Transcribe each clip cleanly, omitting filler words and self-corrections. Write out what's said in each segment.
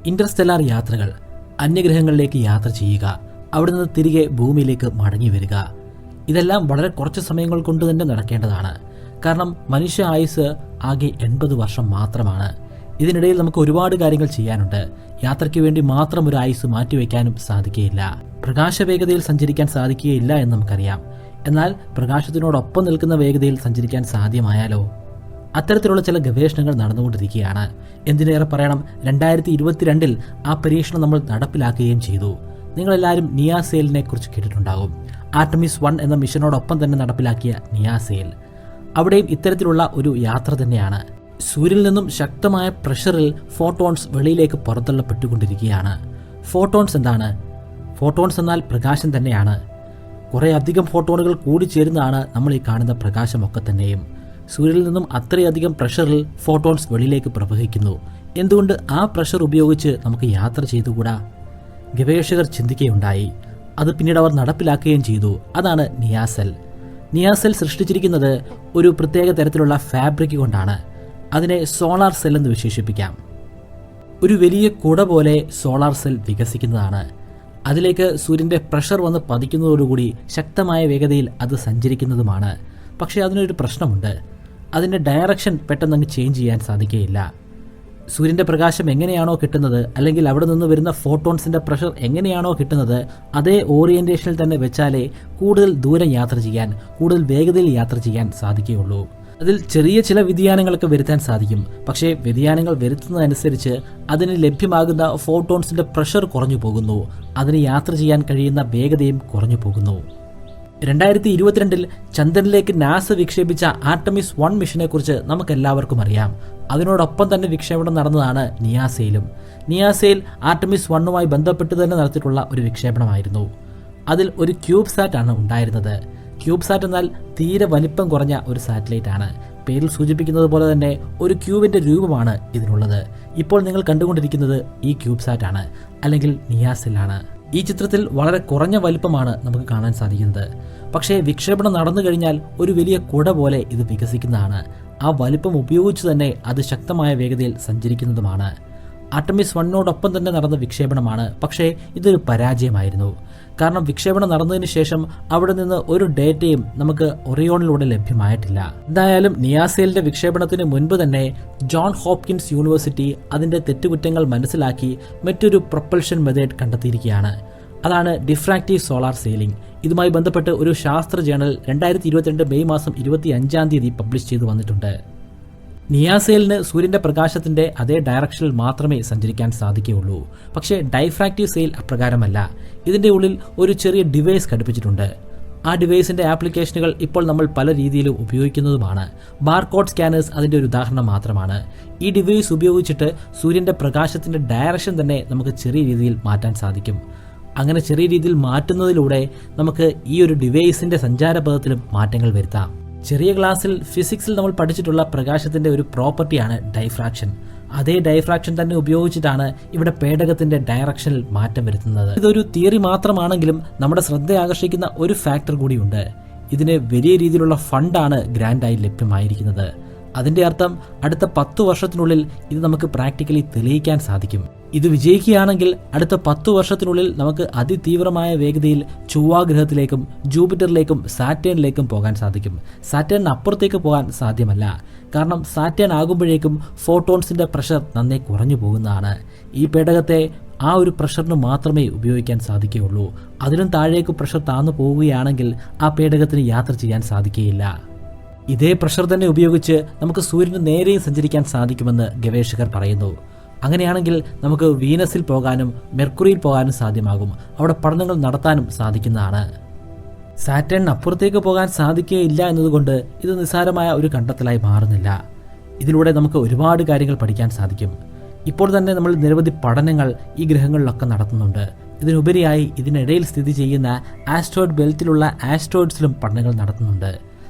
Interstellar യാത്രകൾ, അന്യഗ്രഹങ്ങളിലേക്ക് യാത്ര ചെയ്യുക, അവിടെ നിന്ന് തിരികെ ഭൂമിയിലേക്ക് മടങ്ങി വരിക, ഇതെല്ലാം വളരെ കുറച്ച് സമയങ്ങൾ കൊണ്ട് തന്നെ നടക്കേണ്ടതാണ്. കാരണം മനുഷ്യ ആയുസ് ആകെ 80 വർഷം മാത്രമാണ്. ഇതിനിടയിൽ നമുക്ക് ഒരുപാട് കാര്യങ്ങൾ ചെയ്യാനുണ്ട്. യാത്രയ്ക്ക് വേണ്ടി മാത്രം ഒരു ആയുസ് മാറ്റിവെക്കാനും സാധിക്കുകയില്ല. പ്രകാശ വേഗതയിൽ സഞ്ചരിക്കാൻ സാധിക്കുകയില്ല എന്ന് നമുക്കറിയാം. എന്നാൽ പ്രകാശത്തിനോടൊപ്പം നിൽക്കുന്ന വേഗതയിൽ സഞ്ചരിക്കാൻ സാധ്യമായാലോ? അത്തരത്തിലുള്ള ചില ഗവേഷണങ്ങൾ നടന്നുകൊണ്ടിരിക്കുകയാണ്. എന്തിനേറെ പറയണം, 2022 ആ പരീക്ഷണം നമ്മൾ നടപ്പിലാക്കുകയും ചെയ്തു. നിങ്ങളെല്ലാവരും നിയാസെയിലിനെ കുറിച്ച് കേട്ടിട്ടുണ്ടാകും. ആർടെമിസ് 1 എന്ന മിഷനോടൊപ്പം തന്നെ നടപ്പിലാക്കിയ നിയാസെയിൽ, അവിടെയും ഇത്തരത്തിലുള്ള ഒരു യാത്ര തന്നെയാണ്. സൂര്യനിൽ നിന്നും ശക്തമായ പ്രഷറിൽ ഫോട്ടോൺസ് വെളിയിലേക്ക് പുറത്തള്ളപ്പെട്ടുകൊണ്ടിരിക്കുകയാണ്. ഫോട്ടോൺസ് എന്താണ്? ഫോട്ടോൺസ് എന്നാൽ പ്രകാശം തന്നെയാണ്. കുറേ അധികം ഫോട്ടോണുകൾ കൂടിച്ചേരുന്നതാണ് നമ്മൾ ഈ കാണുന്ന പ്രകാശമൊക്കെ തന്നെയും. സൂര്യനിൽ നിന്നും അത്രയധികം പ്രഷറിൽ ഫോട്ടോൺസ് വെളിയിലേക്ക് പ്രവഹിക്കുന്നു. എന്തുകൊണ്ട് ആ പ്രഷർ ഉപയോഗിച്ച് നമുക്ക് യാത്ര ചെയ്തുകൂടാ? ഗവേഷകർ ചിന്തിക്കുകയുണ്ടായി. അത് പിന്നീട് അവർ നടപ്പിലാക്കുകയും ചെയ്തു. അതാണ് നിയാസെൽ. നിയാസെൽ സൃഷ്ടിച്ചിരിക്കുന്നത് ഒരു പ്രത്യേക തരത്തിലുള്ള ഫാബ്രിക് കൊണ്ടാണ്. അതിനെ സോളാർ സെൽ എന്ന് വിശേഷിപ്പിക്കാം. ഒരു വലിയ കുട പോലെ സോളാർ സെൽ വികസിക്കുന്നതാണ്. അതിലേക്ക് സൂര്യൻ്റെ പ്രഷർ വന്ന് പതിക്കുന്നതോടുകൂടി ശക്തമായ വേഗതയിൽ അത് സഞ്ചരിക്കുന്നതുമാണ്. പക്ഷേ അതിനൊരു പ്രശ്നമുണ്ട്. അതിൻ്റെ ഡയറക്ഷൻ പെട്ടെന്ന് ചേഞ്ച് ചെയ്യാൻ സാധിക്കുകയില്ല. സൂര്യൻ്റെ പ്രകാശം എങ്ങനെയാണോ കിട്ടുന്നത്, അല്ലെങ്കിൽ അവിടെ നിന്ന് വരുന്ന ഫോട്ടോൺസിൻ്റെ പ്രഷർ എങ്ങനെയാണോ കിട്ടുന്നത്, അതേ ഓറിയൻറ്റേഷനിൽ തന്നെ വെച്ചാലേ കൂടുതൽ ദൂരം യാത്ര ചെയ്യാൻ, കൂടുതൽ വേഗതയിൽ യാത്ര ചെയ്യാൻ സാധിക്കുകയുള്ളൂ. അതിൽ ചെറിയ ചില വ്യതിയാനങ്ങളൊക്കെ വരുത്താൻ സാധിക്കും. പക്ഷേ വ്യതിയാനങ്ങൾ വരുത്തുന്നതനുസരിച്ച് അതിന് ലഭ്യമാകുന്ന ഫോട്ടോൺസിൻ്റെ പ്രഷർ കുറഞ്ഞു പോകുന്നു. അതിന് യാത്ര ചെയ്യാൻ കഴിയുന്ന വേഗതയും കുറഞ്ഞു പോകുന്നു. 2022 ചന്ദ്രനിലേക്ക് നാസ വിക്ഷേപിച്ച ആർടെമിസ് 1 മിഷനെ കുറിച്ച് നമുക്കെല്ലാവർക്കും അറിയാം. അതിനോടൊപ്പം തന്നെ വിക്ഷേപണം നടന്നതാണ് നിയാസെയിലും. നിയാസെയിൽ ആർടെമിസ് 1മായി ബന്ധപ്പെട്ട് തന്നെ നടത്തിയിട്ടുള്ള ഒരു വിക്ഷേപണമായിരുന്നു. അതിൽ ഒരു ക്യൂബ് സാറ്റ് ആണ് ഉണ്ടായിരുന്നത്. ക്യൂബ് സാറ്റ് എന്നാൽ തീരെ വലിപ്പം കുറഞ്ഞ ഒരു സാറ്റലൈറ്റ് ആണ്. പേരിൽ സൂചിപ്പിക്കുന്നത് പോലെ തന്നെ ഒരു ക്യൂബിന്റെ രൂപമാണ് ഇതിനുള്ളത്. ഇപ്പോൾ നിങ്ങൾ കണ്ടുകൊണ്ടിരിക്കുന്നത് ഈ ക്യൂബ് സാറ്റ് ആണ്, അല്ലെങ്കിൽ നിയാസെല്ലാണ്. ഈ ചിത്രത്തിൽ വളരെ കുറഞ്ഞ വലിപ്പമാണ് നമുക്ക് കാണാൻ സാധിക്കുന്നത്. പക്ഷേ വിക്ഷേപണം നടന്നു കഴിഞ്ഞാൽ ഒരു വലിയ കുട പോലെ ഇത് വികസിക്കുന്നതാണ്. ആ വലിപ്പം ഉപയോഗിച്ച് തന്നെ അത് ശക്തമായ വേഗതയിൽ സഞ്ചരിക്കുന്നതുമാണ്. ആർടെമിസ് 1നോടൊപ്പം തന്നെ നടന്ന വിക്ഷേപണമാണ്. പക്ഷേ ഇതൊരു പരാജയമായിരുന്നു. കാരണം വിക്ഷേപണം നടന്നതിന് ശേഷം അവിടെ നിന്ന് ഒരു ഡേറ്റയും നമുക്ക് ഒറിയോണിലൂടെ ലഭ്യമായിട്ടില്ല. എന്തായാലും നിയാസെയിലിന്റെ വിക്ഷേപണത്തിന് മുൻപ് തന്നെ ജോൺ ഹോപ്കിൻസ് യൂണിവേഴ്സിറ്റി അതിന്റെ തെറ്റുകുറ്റങ്ങൾ മനസ്സിലാക്കി മറ്റൊരു പ്രൊപ്പൽഷൻ മെത്തേഡ് കണ്ടെത്തിയിരിക്കുകയാണ്. അതാണ് ഡിഫ്രാക്റ്റീവ് സോളാർ സെയിലിംഗ്. ഇതുമായി ബന്ധപ്പെട്ട് ഒരു ശാസ്ത്ര ജേണൽ 2022 മെയ് മാസം 25 പബ്ലിഷ് ചെയ്തു വന്നിട്ടുണ്ട്. നിയാസെയിലിന് സൂര്യന്റെ പ്രകാശത്തിന്റെ അതേ ഡയറക്ഷനിൽ മാത്രമേ സഞ്ചരിക്കാൻ സാധിക്കുകയുള്ളൂ. പക്ഷേ ഡൈഫ്രാക്റ്റീവ് സെയിൽ അപ്രകാരമല്ല. ഇതിന്റെ ഉള്ളിൽ ഒരു ചെറിയ ഡിവൈസ് ഘടിപ്പിച്ചിട്ടുണ്ട്. ആ ഡിവൈസിന്റെ ആപ്ലിക്കേഷനുകൾ ഇപ്പോൾ നമ്മൾ പല രീതിയിലും ഉപയോഗിക്കുന്നതുമാണ്. ബാർകോഡ് സ്കാനേഴ്സ് അതിന്റെ ഒരു ഉദാഹരണം മാത്രമാണ്. ഈ ഡിവൈസ് ഉപയോഗിച്ചിട്ട് സൂര്യന്റെ പ്രകാശത്തിന്റെ ഡയറക്ഷൻ തന്നെ നമുക്ക് ചെറിയ രീതിയിൽ മാറ്റാൻ സാധിക്കും. അങ്ങനെ ചെറിയ രീതിയിൽ മാറ്റുന്നതിലൂടെ നമുക്ക് ഈ ഒരു ഡിവൈസിന്റെ സഞ്ചാരപഥത്തിലും മാറ്റങ്ങൾ വരുത്താം. ചെറിയ ക്ലാസ്സിൽ ഫിസിക്സിൽ നമ്മൾ പഠിച്ചിട്ടുള്ള പ്രകാശത്തിന്റെ ഒരു പ്രോപ്പർട്ടിയാണ് ഡൈഫ്രാക്ഷൻ. അതേ ഡൈഫ്രാക്ഷൻ തന്നെ ഉപയോഗിച്ചിട്ടാണ് ഇവിടെ പേടകത്തിന്റെ ഡയറക്ഷനിൽ മാറ്റം വരുത്തുന്നത്. ഇതൊരു തിയറി മാത്രമാണെങ്കിലും നമ്മുടെ ശ്രദ്ധ ആകർഷിക്കുന്ന ഒരു ഫാക്ടർ കൂടിയുണ്ട്. ഇതിന് വലിയ രീതിയിലുള്ള ഫണ്ടാണ് ഗ്രാൻഡായി ലഭ്യമായിരിക്കുന്നത്. അതിന്റെ അർത്ഥം അടുത്ത 10 വർഷത്തിനുള്ളിൽ ഇത് നമുക്ക് പ്രാക്ടിക്കലി തെളിയിക്കാൻ സാധിക്കും. ഇത് വിജയിക്കുകയാണെങ്കിൽ അടുത്ത 10 വർഷത്തിനുള്ളിൽ നമുക്ക് അതിതീവ്രമായ വേഗതയിൽ ചൊവ്വാഗ്രഹത്തിലേക്കും ജൂപ്പിറ്ററിലേക്കും സാറ്റേണിലേക്കും പോകാൻ സാധിക്കും. സാറ്റേണിന് അപ്പുറത്തേക്ക് പോകാൻ സാധ്യമല്ല. കാരണം സാറ്റേൺ ആകുമ്പോഴേക്കും ഫോട്ടോൺസിന്റെ പ്രഷർ നന്നേ കുറഞ്ഞു പോകുന്നതാണ്. ഈ പേടകത്തെ ആ ഒരു പ്രഷറിന് മാത്രമേ ഉപയോഗിക്കാൻ സാധിക്കുകയുള്ളൂ. അതിനും താഴേക്ക് പ്രഷർ താന്നു പോവുകയാണെങ്കിൽ ആ പേടകത്തിന് യാത്ര ചെയ്യാൻ സാധിക്കുകയില്ല. ഇതേ പ്രഷർ തന്നെ ഉപയോഗിച്ച് നമുക്ക് സൂര്യന് നേരെയും സഞ്ചരിക്കാൻ സാധിക്കുമെന്ന് ഗവേഷകർ പറയുന്നു. അങ്ങനെയാണെങ്കിൽ നമുക്ക് വീനസിൽ പോകാനും മെർക്കുറിയിൽ പോകാനും സാധ്യമാകും. അവിടെ പഠനങ്ങൾ നടത്താനും സാധിക്കുന്നതാണ്. സാറ്റേണിന് അപ്പുറത്തേക്ക് പോകാൻ സാധിക്കുകയില്ല എന്നതുകൊണ്ട് ഇത് നിസ്സാരമായ ഒരു കണ്ടെത്തലായി മാറുന്നില്ല. ഇതിലൂടെ നമുക്ക് ഒരുപാട് കാര്യങ്ങൾ പഠിക്കാൻ സാധിക്കും. ഇപ്പോൾ തന്നെ നമ്മൾ നിരവധി പഠനങ്ങൾ ഈ ഗ്രഹങ്ങളിലൊക്കെ നടത്തുന്നുണ്ട്. ഇതിനുപരിയായി ഇതിനിടയിൽ സ്ഥിതി ചെയ്യുന്ന ആസ്ട്രോയിഡ് ബെൽറ്റിലുള്ള ആസ്ട്രോയിഡ്സിലും പഠനങ്ങൾ നടത്തുന്നുണ്ട്.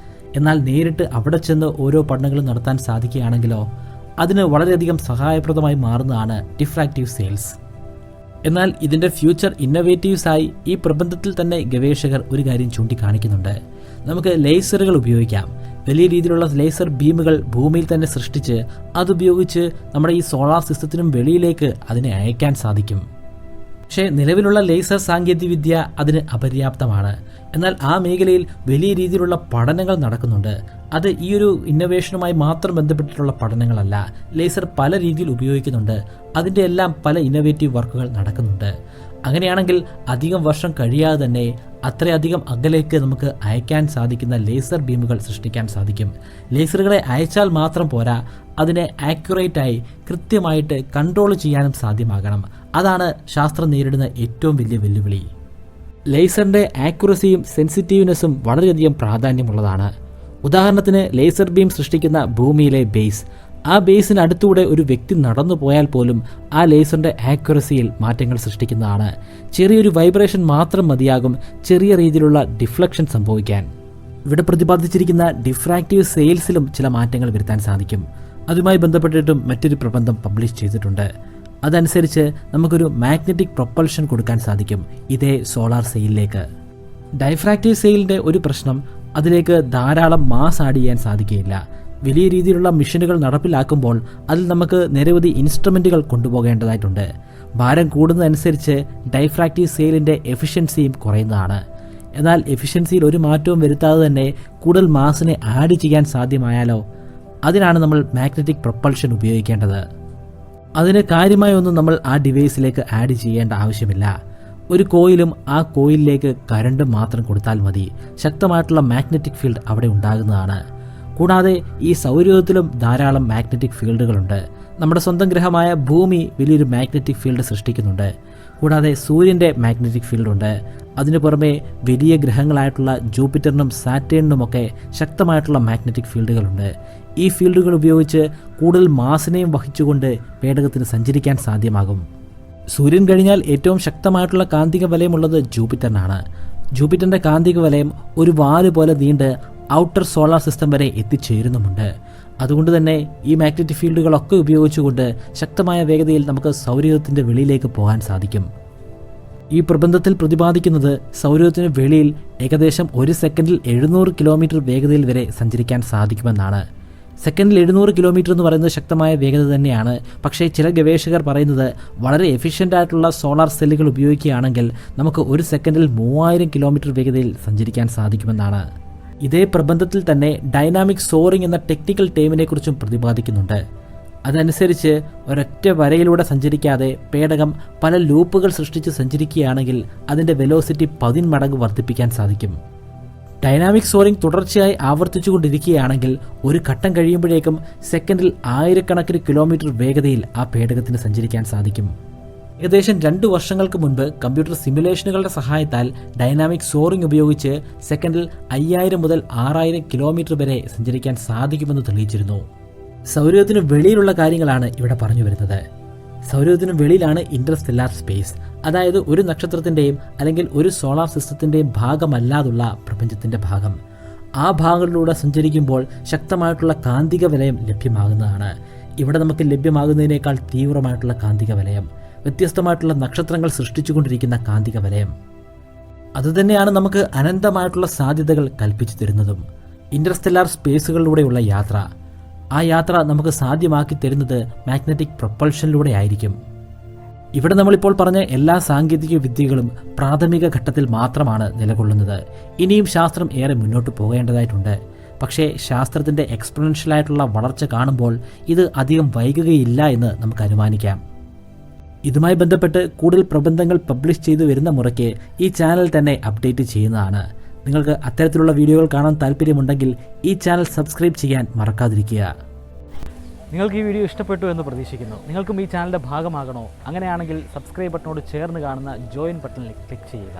എന്നാൽ നേരിട്ട് അവിടെ ചെന്ന് ഓരോ പഠനങ്ങളും നടത്താൻ സാധിക്കുകയാണെങ്കിലോ അതിന് വളരെയധികം സഹായപ്രദമായി മാറുന്നതാണ് ഡിഫ്രാക്റ്റീവ് സെയിൽസ്. എന്നാൽ ഇതിൻ്റെ ഫ്യൂച്ചർ ഇന്നോവേറ്റീവ്സായി ഈ പ്രബന്ധത്തിൽ തന്നെ ഗവേഷകർ ഒരു കാര്യം ചൂണ്ടിക്കാണിക്കുന്നുണ്ട്. നമുക്ക് ലേസറുകൾ ഉപയോഗിക്കാം. വലിയ രീതിയിലുള്ള ലേസർ ബീമുകൾ ഭൂമിയിൽ തന്നെ സൃഷ്ടിച്ച് അതുപയോഗിച്ച് നമ്മുടെ ഈ സോളാർ സിസ്റ്റത്തിനും വെളിയിലേക്ക് അതിനെ അയക്കാൻ സാധിക്കും. പക്ഷേ നിലവിലുള്ള ലേസർ സാങ്കേതികവിദ്യ അതിന് അപര്യാപ്തമാണ്. എന്നാൽ ആ മേഖലയിൽ വലിയ രീതിയിലുള്ള പഠനങ്ങൾ നടക്കുന്നുണ്ട്. അത് ഈ ഒരു ഇന്നൊവേഷനുമായി മാത്രം ബന്ധപ്പെട്ടിട്ടുള്ള പഠനങ്ങളല്ല. ലേസർ പല രീതിയിൽ ഉപയോഗിക്കുന്നുണ്ട്. അതിൻ്റെ എല്ലാം പല ഇന്നൊവേറ്റീവ് വർക്കുകൾ നടക്കുന്നുണ്ട്. അങ്ങനെയാണെങ്കിൽ അധികം വർഷം കഴിയാതെ തന്നെ അത്രയധികം അകലേക്ക് നമുക്ക് അയക്കാൻ സാധിക്കുന്ന ലേസർ ബീമുകൾ സൃഷ്ടിക്കാൻ സാധിക്കും. ലേസറുകളെ അയച്ചാൽ മാത്രം പോരാ, അതിനെ ആക്യുറേറ്റായി കൃത്യമായിട്ട് കൺട്രോൾ ചെയ്യാനും സാധ്യമാകണം. അതാണ് ശാസ്ത്രം നേരിടുന്ന ഏറ്റവും വലിയ വെല്ലുവിളി. ലേസറിൻ്റെ ആക്യുറസിയും സെൻസിറ്റീവ്നെസ്സും വളരെയധികം പ്രാധാന്യമുള്ളതാണ്. ഉദാഹരണത്തിന് ലേസർ ബീം സൃഷ്ടിക്കുന്ന ഭൂമിയിലെ ബേസ്, ആ ബേസിനടുത്തൂടെ ഒരു വ്യക്തി നടന്നു പോയാൽ പോലും ആ ലേസറിൻ്റെ ആക്യുറസിയിൽ മാറ്റങ്ങൾ സൃഷ്ടിക്കുന്നതാണ്. ചെറിയൊരു വൈബ്രേഷൻ മാത്രം മതിയാകും ചെറിയ രീതിയിലുള്ള ഡിഫ്ലക്ഷൻ സംഭവിക്കാൻ. ഇവിടെ പ്രതിപാദിച്ചിരിക്കുന്ന ഡിഫ്രാക്റ്റീവ് സെയിൽസിലും ചില മാറ്റങ്ങൾ വരുത്താൻ സാധിക്കും. അതുമായി ബന്ധപ്പെട്ടിട്ടും മറ്റൊരു പ്രബന്ധം പബ്ലിഷ് ചെയ്തിട്ടുണ്ട്. അതനുസരിച്ച് നമുക്കൊരു മാഗ്നറ്റിക് പ്രൊപ്പൽഷൻ കൊടുക്കാൻ സാധിക്കും ഇതേ സോളാർ സെയിലിലേക്ക്. ഡൈഫ്രാക്റ്റീവ് സെയിലിൻ്റെ ഒരു പ്രശ്നം, അതിലേക്ക് ധാരാളം മാസ് ആഡ് ചെയ്യാൻ സാധിക്കുകയില്ല. വലിയ രീതിയിലുള്ള മെഷീനുകൾ നടപ്പിലാക്കുമ്പോൾ അതിൽ നമുക്ക് നിരവധി ഇൻസ്ട്രുമെൻറ്റുകൾ കൊണ്ടുപോകേണ്ടതായിട്ടുണ്ട്. ഭാരം കൂടുന്നതനുസരിച്ച് ഡൈഫ്രാക്റ്റീവ് സെയിലിൻ്റെ എഫിഷ്യൻസിയും കുറയുന്നതാണ്. എന്നാൽ എഫിഷ്യൻസിയിൽ ഒരു മാറ്റവും വരുത്താതെ തന്നെ കൂടുതൽ മാസിനെ ആഡ് ചെയ്യാൻ സാധ്യമായാലോ, അതിനാണ് നമ്മൾ മാഗ്നറ്റിക് പ്രൊപ്പൽഷൻ ഉപയോഗിക്കേണ്ടത്. അതിന് കാര്യമായി ഒന്നും നമ്മൾ ആ ഡിവൈസിലേക്ക് ആഡ് ചെയ്യേണ്ട ആവശ്യമില്ല. ഒരു കോയിലും ആ കോയിലിലേക്ക് കറണ്ട് മാത്രം കൊടുത്താൽ മതി. ശക്തമായിട്ടുള്ള മാഗ്നറ്റിക് ഫീൽഡ് അവിടെ ഉണ്ടാകുന്നതാണ്. കൂടാതെ ഈ സൗരയൂഥത്തിലും ധാരാളം മാഗ്നറ്റിക് ഫീൽഡുകളുണ്ട്. നമ്മുടെ സ്വന്തം ഗ്രഹമായ ഭൂമി വലിയൊരു മാഗ്നറ്റിക് ഫീൽഡ് സൃഷ്ടിക്കുന്നുണ്ട്. കൂടാതെ സൂര്യൻ്റെ മാഗ്നറ്റിക് ഫീൽഡുണ്ട്. അതിനു പുറമെ വലിയ ഗ്രഹങ്ങളായിട്ടുള്ള ജൂപ്പിറ്ററിനും സാറ്റേണിനുമൊക്കെ ശക്തമായിട്ടുള്ള മാഗ്നറ്റിക് ഫീൽഡുകളുണ്ട്. ഈ ഫീൽഡുകൾ ഉപയോഗിച്ച് കൂടുതൽ മാസിനെയും വഹിച്ചുകൊണ്ട് പേടകത്തിന് സഞ്ചരിക്കാൻ സാധ്യമാകും. സൂര്യൻ കഴിഞ്ഞാൽ ഏറ്റവും ശക്തമായിട്ടുള്ള കാന്തിക വലയമുള്ളത് ജൂപ്പിറ്ററിനാണ്. ജൂപ്പിറ്ററിൻ്റെ കാന്തിക വലയം ഒരു വാല് പോലെ നീണ്ട് ഔട്ടർ സോളാർ സിസ്റ്റം വരെ എത്തിച്ചേരുന്നുമുണ്ട്. അതുകൊണ്ട് തന്നെ ഈ മാഗ്നറ്റിക് ഫീൽഡുകളൊക്കെ ഉപയോഗിച്ചുകൊണ്ട് ശക്തമായ വേഗതയിൽ നമുക്ക് സൗരയൂഥത്തിൻ്റെ വെളിയിലേക്ക് പോകാൻ സാധിക്കും. ഈ പ്രബന്ധത്തിൽ പ്രതിപാദിക്കുന്നത് സൗരയൂഥത്തിന് വെളിയിൽ ഏകദേശം ഒരു സെക്കൻഡിൽ 700 കിലോമീറ്റർ വേഗതയിൽ വരെ സഞ്ചരിക്കാൻ സാധിക്കുമെന്നാണ്. സെക്കൻഡിൽ 700 കിലോമീറ്റർ എന്ന് പറയുന്നത് ശക്തമായ വേഗത തന്നെയാണ്. പക്ഷേ ചില ഗവേഷകർ പറയുന്നത് വളരെ എഫിഷ്യൻ്റ് ആയിട്ടുള്ള സോളാർ സെല്ലുകൾ ഉപയോഗിക്കുകയാണെങ്കിൽ നമുക്ക് ഒരു സെക്കൻഡിൽ 3000 കിലോമീറ്റർ വേഗതയിൽ സഞ്ചരിക്കാൻ സാധിക്കുമെന്നാണ്. ഇതേ പ്രബന്ധത്തിൽ തന്നെ ഡൈനാമിക് സോറിംഗ് എന്ന ടെക്നിക്കൽ ടേമിനെ കുറിച്ചും പ്രതിപാദിക്കുന്നുണ്ട്. അതനുസരിച്ച് ഒരൊറ്റ വരയിലൂടെ സഞ്ചരിക്കാതെ പേടകം പല ലൂപ്പുകൾ സൃഷ്ടിച്ച് സഞ്ചരിക്കുകയാണെങ്കിൽ അതിൻ്റെ വെലോസിറ്റി 10 മടങ്ങ് വർദ്ധിപ്പിക്കാൻ സാധിക്കും. ഡൈനാമിക് സോറിംഗ് തുടർച്ചയായി ആവർത്തിച്ചുകൊണ്ടിരിക്കുകയാണെങ്കിൽ ഒരു ഘട്ടം കഴിയുമ്പോഴേക്കും സെക്കൻഡിൽ 1000 കിലോമീറ്റർ വേഗതയിൽ ആ പേടകത്തിന് സഞ്ചരിക്കാൻ സാധിക്കും. ഏകദേശം 2 വർഷങ്ങൾക്ക് മുൻപ് കമ്പ്യൂട്ടർ സിമുലേഷനുകളുടെ സഹായത്താൽ ഡൈനാമിക് സോറിംഗ് ഉപയോഗിച്ച് സെക്കൻഡിൽ 5000 മുതൽ 6000 കിലോമീറ്റർ വരെ സഞ്ചരിക്കാൻ സാധിക്കുമെന്ന് തെളിയിച്ചിരുന്നു. സൗരയൂഥത്തിന് വെളിയിലുള്ള കാര്യങ്ങളാണ് ഇവിടെ പറഞ്ഞു വരുന്നത്. സൗരയൂഥത്തിന് വെളിയിലാണ് ഇന്റർസ്റ്റെല്ലാർ സ്പേസ്, അതായത് ഒരു നക്ഷത്രത്തിൻ്റെയും അല്ലെങ്കിൽ ഒരു സോളാർ സിസ്റ്റത്തിൻ്റെയും ഭാഗമല്ലാതുള്ള പ്രപഞ്ചത്തിൻ്റെ ഭാഗം. ആ ഭാഗങ്ങളിലൂടെ സഞ്ചരിക്കുമ്പോൾ ശക്തമായിട്ടുള്ള കാന്തിക വലയം ലഭ്യമാകുന്നതാണ്. ഇവിടെ നമുക്ക് ലഭ്യമാകുന്നതിനേക്കാൾ തീവ്രമായിട്ടുള്ള കാന്തിക വലയം, വ്യത്യസ്തമായിട്ടുള്ള നക്ഷത്രങ്ങൾ സൃഷ്ടിച്ചുകൊണ്ടിരിക്കുന്ന കാന്തിക വലയം. അതുതന്നെയാണ് നമുക്ക് അനന്തമായിട്ടുള്ള സാധ്യതകൾ കൽപ്പിച്ചു തരുന്നതും. ഇന്റർസ്റ്റെല്ലാർ സ്പേസുകളിലൂടെയുള്ള യാത്ര, ആ യാത്ര നമുക്ക് സാധ്യമാക്കി തരുന്നത് മാഗ്നറ്റിക് പ്രൊപ്പൽഷനിലൂടെ ആയിരിക്കും. ഇവിടെ നമ്മളിപ്പോൾ പറഞ്ഞ എല്ലാ സാങ്കേതിക വിദ്യകളും പ്രാഥമിക ഘട്ടത്തിൽ മാത്രമാണ് നിലകൊള്ളുന്നത്. ഇനിയും ശാസ്ത്രം ഏറെ മുന്നോട്ട് പോകേണ്ടതായിട്ടുണ്ട്. പക്ഷേ ശാസ്ത്രത്തിൻ്റെ എക്സ്പൊണൻഷ്യലായിട്ടുള്ള വളർച്ച കാണുമ്പോൾ ഇത് അധികം വൈകുകയില്ല എന്ന് നമുക്ക് അനുമാനിക്കാം. ഇതുമായി ബന്ധപ്പെട്ട് കൂടുതൽ പ്രബന്ധങ്ങൾ പബ്ലിഷ് ചെയ്തു വരുന്ന മുറയ്ക്ക് ഈ ചാനൽ തന്നെ അപ്ഡേറ്റ് ചെയ്യുന്നതാണ്. നിങ്ങൾക്ക് അത്തരത്തിലുള്ള വീഡിയോകൾ കാണാൻ താല്പര്യമുണ്ടെങ്കിൽ ഈ ചാനൽ സബ്സ്ക്രൈബ് ചെയ്യാൻ മറക്കാതിരിക്കുക. നിങ്ങൾക്ക് ഈ വീഡിയോ ഇഷ്ടപ്പെട്ടു എന്ന് പ്രതീക്ഷിക്കുന്നു. നിങ്ങൾക്കും ഈ ചാനലിൻ്റെ ഭാഗമാകണോ? അങ്ങനെയാണെങ്കിൽ സബ്സ്ക്രൈബ് ബട്ടണോട് ചേർന്ന് കാണുന്ന ജോയിൻ ബട്ടണിൽ ക്ലിക്ക് ചെയ്യുക.